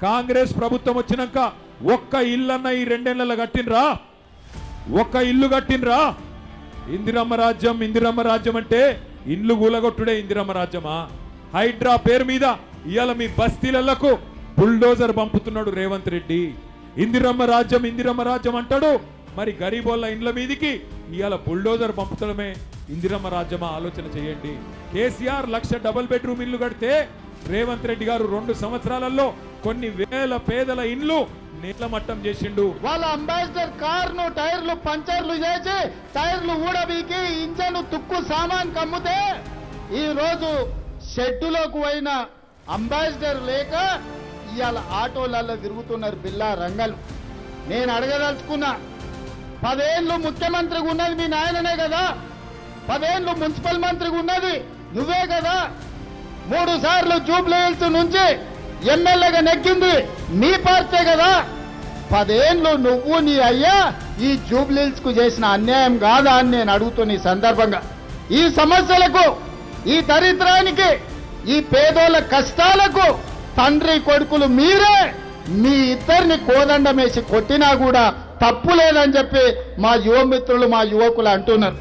కాంగ్రెస్ ప్రభుత్వం వచ్చినాక ఒక్క ఇల్లన్న ఈ 2 ఏళ్లలో కట్టినరా? ఒక్క ఇల్లు కట్టినరా? ఇందిరమ్మ రాజ్యం అంటే ఇండ్లు కూలగొట్టుడే ఇందిరమ్మ రాజ్యమా? హైడ్రా పేరు మీద ఇవాళ మీ బస్తీలకు బుల్డోజర్ పంపుతున్నాడు రేవంత్ రెడ్డి. ఇందిరమ్మ రాజ్యం అంటాడు, మరి గరీబోళ్ళ ఇండ్ల మీదికి ఇవాళ బుల్డోజర్ పంపుతడమే ఇందిరమ్మ రాజ్యమా? ఆలోచన చేయండి. కేసీఆర్ 1,00,000 డబుల్ బెడ్రూమ్ ఇల్లు కడితే రేవంత్ రెడ్డి గారు 2 సంవత్సరాలలో కొన్ని వేల పేదల ఇండ్లు నీలమట్టం చేసిండు. వాళ్ళ అంబాసిడర్ కారును టైర్లు పంచర్లు చేసి టైర్లు ఊడబీకి ఇంజన్ తుక్కు సామాన్ కమ్ముతే ఈ రోజు షెడ్డులోకి పోయిన అంబాసిడర్ లేక ఇవాళ ఆటోలలో తిరుగుతున్నారు బిల్లా రంగలు. నేను అడగదలుచుకున్నా, 10 ఏళ్ళు ముఖ్యమంత్రిగా ఉన్నది మీ నాయననే కదా, 10 ఏళ్ళు మున్సిపల్ మంత్రిగా ఉన్నది నువ్వే కదా, 3 సార్లు జూబ్లీ హిల్స్ నుంచి ఎమ్మెల్యేగా నెగ్గింది నీ పార్టీ కదా, 10 ఏళ్ళు నువ్వు నీ అయ్యా ఈ జూబ్లీ హిల్స్ కు చేసిన అన్యాయం కాదా అని నేను అడుగుతున్న ఈ సందర్భంగా. ఈ సమస్యలకు, ఈ దరిద్రానికి, ఈ పేదోళ్ళ కష్టాలకు తండ్రి కొడుకులు మీరే, మీ ఇద్దరిని కోదండమేసి కొట్టినా కూడా తప్పు లేదని చెప్పి మా యువ మిత్రులు, మా యువకులు అంటున్నారు.